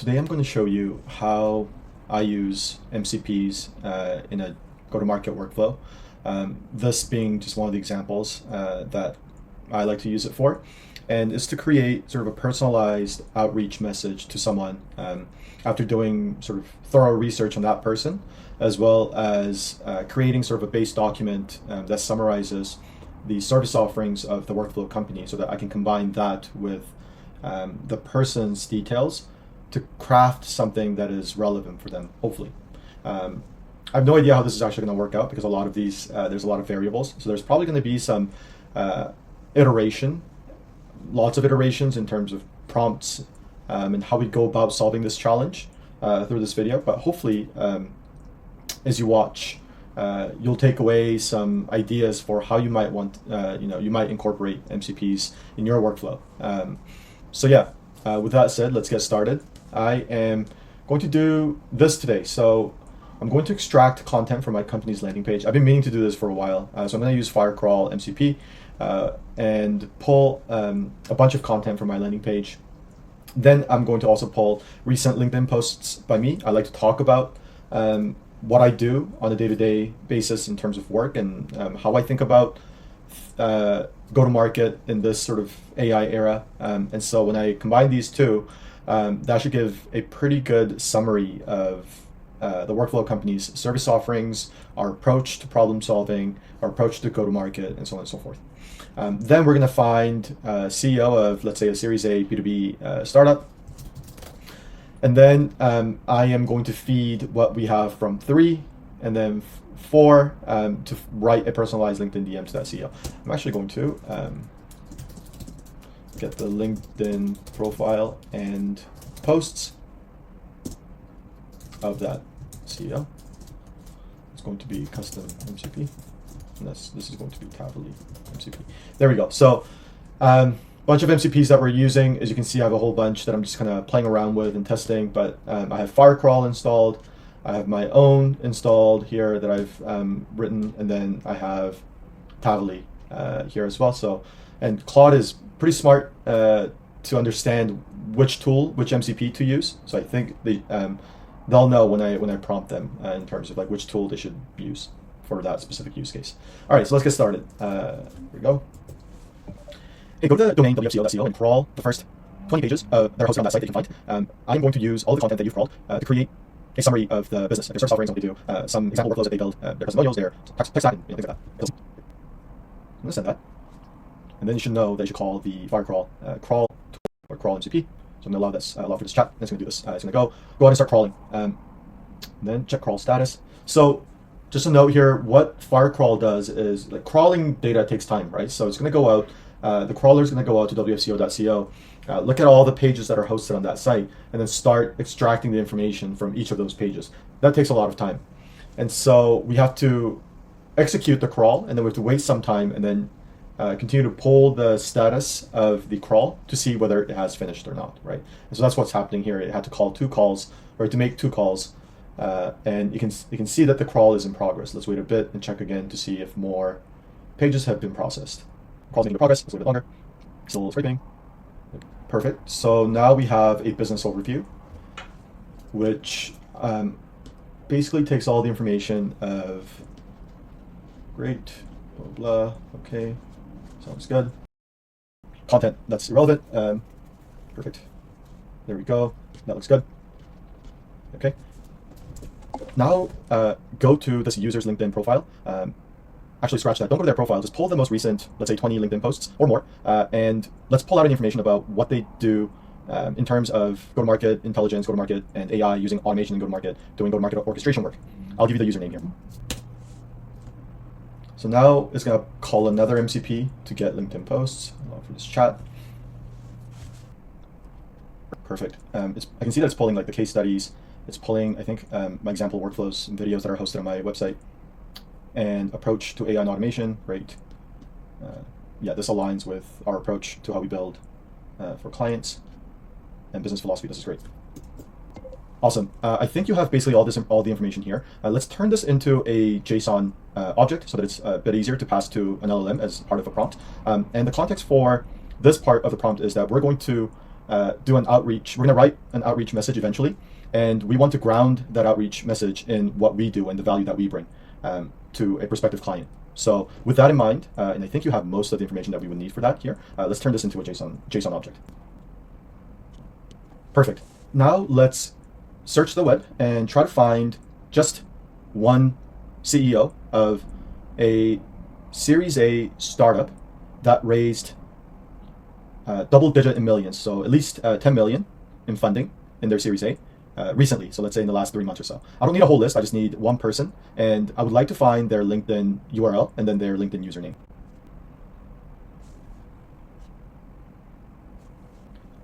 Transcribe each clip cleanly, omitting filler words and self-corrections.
today I'm going to show you how I use MCPs in a go-to-market workflow. This being just one of the examples that I like to use it for, and it's to create sort of a personalized outreach message to someone after doing sort of thorough research on that person, as well as creating sort of a base document that summarizes the service offerings of the workflow company so that I can combine that with the person's details to craft something that is relevant for them, hopefully. I have no idea how this is actually going to work out because a lot of these, there's a lot of variables. So there's probably going to be some lots of iterations in terms of prompts and how we go about solving this challenge through this video. But hopefully, as you watch, you'll take away some ideas for how you might want, you might incorporate MCPs in your workflow. So yeah, with that said, let's get started. I am going to do this today. So I'm going to extract content from my company's landing page. I've been meaning to do this for a while. So I'm going to use Firecrawl MCP and pull a bunch of content from my landing page. Then I'm going to also pull recent LinkedIn posts by me. I like to talk about what I do on a day-to-day basis in terms of work and how I think about go-to-market in this sort of AI era. And so when I combine these two, that should give a pretty good summary of the workflow company's service offerings, our approach to problem solving, our approach to go-to-market, and so on and so forth. Then we're going to find a CEO of, let's say, a Series A B2B startup. And then I am going to feed what we have from 3 and then 4 to write a personalized LinkedIn DM to that CEO. I'm actually going to get the LinkedIn profile and posts of that CEO. It's going to be custom MCP. And this is going to be Tavily MCP. There we go. So bunch of MCPs that we're using. As you can see, I have a whole bunch that I'm just kind of playing around with and testing, but I have Firecrawl installed. I have my own installed here that I've written, and then I have Tavily here as well. So, and Claude is pretty smart to understand which MCP to use. So I think they'll know when I prompt them in terms of like which tool they should use for that specific use case. All right, so let's get started. Here we go. Hey, go to the domain wfco.co and crawl the first 20 pages that are hosted on that site that you can find. I'm going to use all the content that you've crawled to create a summary of the business, their service offerings, what they do, some example workflows that they build, their testimonials, their tech stack, and things like that. I'm going to send that. And then you should know that you should call the Firecrawl crawl or crawl MCP. So I'm going to allow for this chat. And it's going to do this. It's going to go ahead and start crawling. And then check crawl status. So just a note here, what Firecrawl does is like crawling data takes time, right? So it's going to go out. The crawler is going to go out to wfco.co, look at all the pages that are hosted on that site, and then start extracting the information from each of those pages. That takes a lot of time. And so we have to execute the crawl, and then we have to wait some time, and then continue to pull the status of the crawl to see whether it has finished or not, right? And so that's what's happening here. It had to call 2 calls, or to make 2 calls, and you can see that the crawl is in progress. Let's wait a bit and check again to see if more pages have been processed. Crawl's making progress. It's a little bit longer. Still scraping. Perfect. So now we have a business overview, which basically takes all the information of great, blah, blah, okay, sounds good. Content that's irrelevant. Perfect. There we go. That looks good. Okay. Now go to this user's LinkedIn profile. Actually, scratch that. Don't go to their profile. Just pull the most recent, let's say 20 LinkedIn posts or more, and let's pull out any information about what they do in terms of go-to-market intelligence, go-to-market, and AI using automation in go-to-market, doing go-to-market orchestration work. I'll give you the username here. So now it's going to call another MCP to get LinkedIn posts. Allow for this chat. Perfect. I can see that it's pulling like the case studies. It's pulling, I think, my example workflows and videos that are hosted on my website. And approach to AI and automation, great. Yeah, this aligns with our approach to how we build for clients and business philosophy. This is great. Awesome. I think you have basically all the information here. Let's turn this into a JSON object so that it's a bit easier to pass to an LLM as part of a prompt. And the context for this part of the prompt is that we're going to do an outreach. We're going to write an outreach message eventually, and we want to ground that outreach message in what we do and the value that we bring to a prospective client. So with that in mind, and I think you have most of the information that we would need for that here, let's turn this into a JSON object. Perfect. Now let's search the web and try to find just one CEO of a Series A startup that raised double-digit in millions, so at least 10 million in funding in their Series A recently. So let's say in the last 3 months or so. I don't need a whole list. I just need one person, and I would like to find their LinkedIn URL and then their LinkedIn username.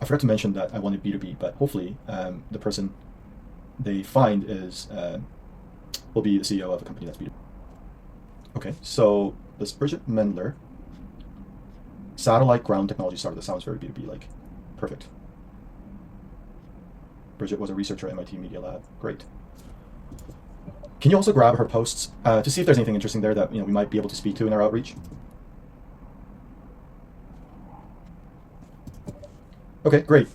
I forgot to mention that I wanted B2B, but hopefully the person they find will be the CEO of a company that's B2B. Okay, so this Bridget Mendler, satellite ground technology startup. That sounds very B2B like. Perfect. Bridget was a researcher at MIT Media Lab. Great. Can you also grab her posts to see if there's anything interesting there that we might be able to speak to in our outreach? Okay, great.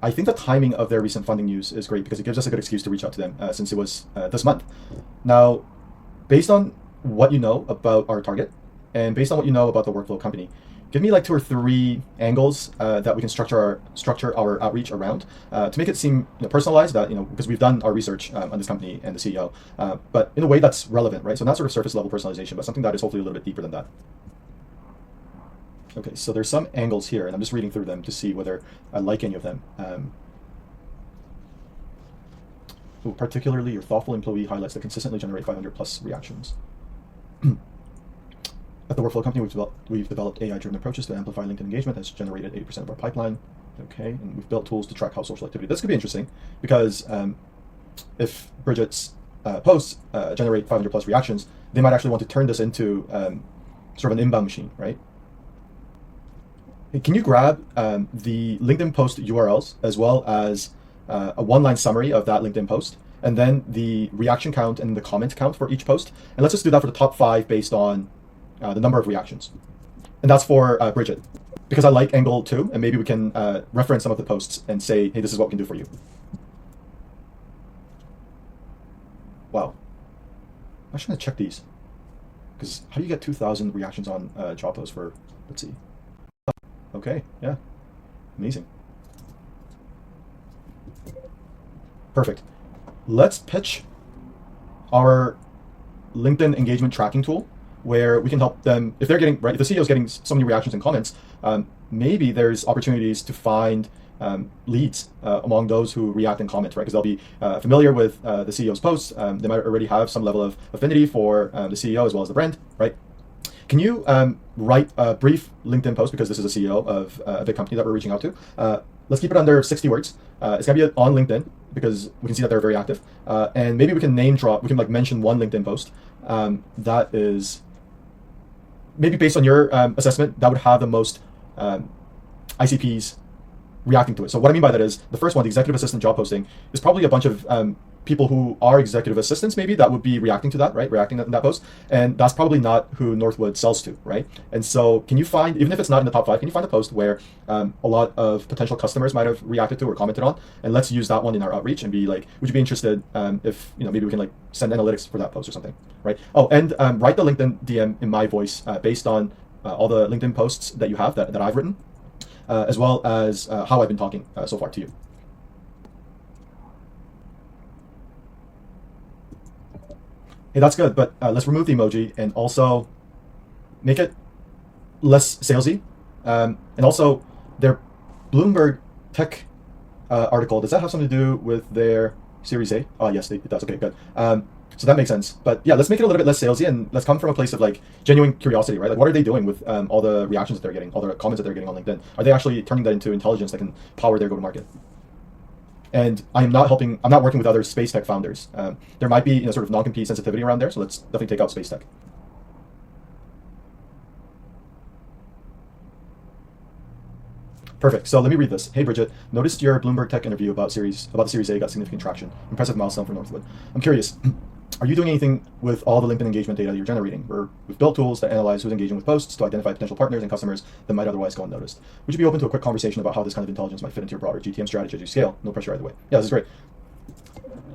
I think the timing of their recent funding news is great because it gives us a good excuse to reach out to them since it was this month. Now, based on what you know about our target and based on what you know about the workflow company, give me like 2 or 3 angles that we can structure our outreach around to make it seem personalized. That because we've done our research on this company and the CEO, but in a way that's relevant, right? So not sort of surface level personalization, but something that is hopefully a little bit deeper than that. Okay, so there's some angles here, and I'm just reading through them to see whether I like any of them. Particularly, your thoughtful employee highlights that consistently generate 500 plus reactions. At the workflow company, we've developed AI-driven approaches to amplify LinkedIn engagement that's generated 80% of our pipeline. Okay, and we've built tools to track household activity. This could be interesting because if Bridget's posts generate 500 plus reactions, they might actually want to turn this into sort of an inbound machine, right? Can you grab the LinkedIn post URLs as well as a one-line summary of that LinkedIn post, and then the reaction count and the comment count for each post? And let's just do that for the top 5 based on the number of reactions. And that's for Bridget, because I like angle 2, and maybe we can reference some of the posts and say, hey, this is what we can do for you. Wow. I'm just going to check these, because how do you get 2,000 reactions on job posts for, let's see. Okay, yeah, amazing. Perfect. Let's pitch our LinkedIn engagement tracking tool, where we can help them if they're getting if the CEO is getting so many reactions and comments. Maybe there's opportunities to find leads among those who react and comment, right? Because they'll be familiar with the CEO's posts. They might already have some level of affinity for the CEO as well as the brand, right? Can you write a brief LinkedIn post, because this is a CEO of a big company that we're reaching out to. Let's keep it under 60 words. It's gonna be on LinkedIn because we can see that they're very active. And maybe we can name drop, we can like mention one LinkedIn post that is maybe based on your assessment that would have the most ICPs reacting to it. So what I mean by that is the first one, the executive assistant job posting, is probably a bunch of people who are executive assistants maybe that would be reacting to that, right? Reacting to that post. And that's probably not who Northwood sells to, right? And so can you find, even if it's not in the top 5, can you find a post where a lot of potential customers might have reacted to or commented on? And let's use that one in our outreach and be like, would you be interested if, maybe we can like send analytics for that post or something, right? Oh, and write the LinkedIn DM in my voice based on all the LinkedIn posts that you have that I've written, as well as how I've been talking so far to you. Hey, that's good, but let's remove the emoji and also make it less salesy. And also, their Bloomberg Tech article, does that have something to do with their Series A? Oh, yes, it does. Okay, good. So that makes sense. But yeah, let's make it a little bit less salesy, and let's come from a place of like genuine curiosity, right? Like, what are they doing with all the reactions that they're getting, all the comments that they're getting on LinkedIn? Are they actually turning that into intelligence that can power their go-to-market? And I'm not working with other space tech founders. There might be sort of non-compete sensitivity around there, so let's definitely take out space tech. Perfect. So let me read this. Hey, Bridget, noticed your Bloomberg Tech interview about the Series A got significant traction. Impressive milestone for Northwood. I'm curious, are you doing anything with all the LinkedIn engagement data you're generating? We've built tools that analyze who's engaging with posts to identify potential partners and customers that might otherwise go unnoticed. Would you be open to a quick conversation about how this kind of intelligence might fit into your broader GTM strategy as you scale? No pressure either way. Yeah, this is great.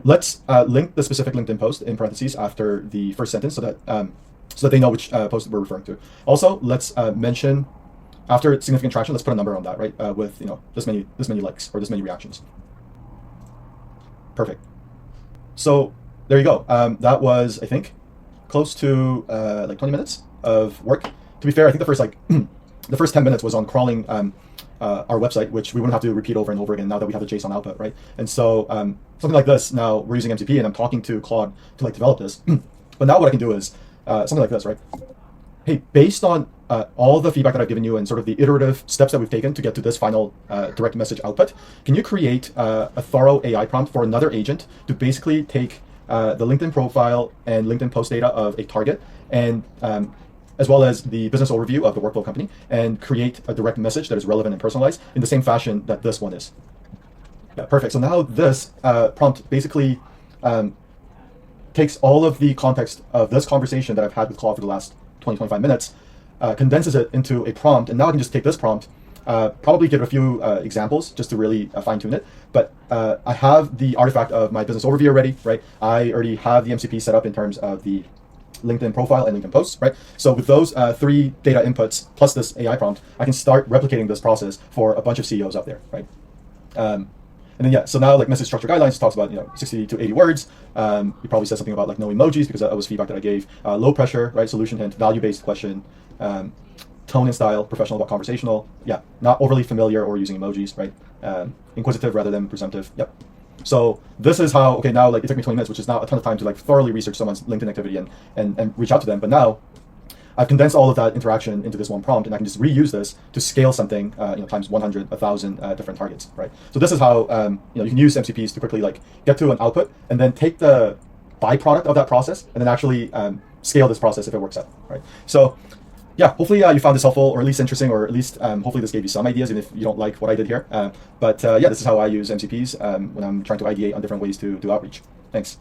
Let's link the specific LinkedIn post in parentheses after the first sentence so that they know which post we're referring to. Also, let's mention after significant traction. Let's put a number on that, right? With this many likes or this many reactions. Perfect. So there you go. That was, I think, close to like 20 minutes of work. To be fair, I think the first the first 10 minutes was on crawling our website, which we wouldn't have to repeat over and over again now that we have the JSON output, right? And so something like this, now we're using MCP and I'm talking to Claude to like develop this. But now what I can do is something like this, right? Hey, based on all the feedback that I've given you and sort of the iterative steps that we've taken to get to this final direct message output, can you create a thorough AI prompt for another agent to basically take the LinkedIn profile and LinkedIn post data of a target and as well as the business overview of the workflow company and create a direct message that is relevant and personalized in the same fashion that this one is. Yeah, perfect. So now this prompt basically takes all of the context of this conversation that I've had with Claude for the last 20-25 minutes, condenses it into a prompt, and now I can just take this prompt, probably give it a few examples just to really fine-tune it. But I have the artifact of my business overview already, right? I already have the MCP set up in terms of the LinkedIn profile and LinkedIn posts, right? So with those 3 data inputs plus this AI prompt, I can start replicating this process for a bunch of CEOs out there, right? And then so now like message structure guidelines talks about 60 to 80 words. He probably says something about like no emojis because that was feedback that I gave. Low pressure, right? Solution hint, value-based question, tone and style, professional about conversational. Yeah, not overly familiar or using emojis, right? Inquisitive rather than presumptive. Yep. So this is how, okay, now like it took me 20 minutes, which is not a ton of time to like thoroughly research someone's LinkedIn activity and reach out to them. But now I've condensed all of that interaction into this one prompt, and I can just reuse this to scale something, times 100, 1,000 different targets, right? So this is how you can use MCPs to quickly like get to an output, and then take the byproduct of that process, and then actually scale this process if it works out, right? So yeah, hopefully you found this helpful, or at least interesting, or at least hopefully this gave you some ideas, even if you don't like what I did here. But yeah, this is how I use MCPs when I'm trying to ideate on different ways to do outreach. Thanks.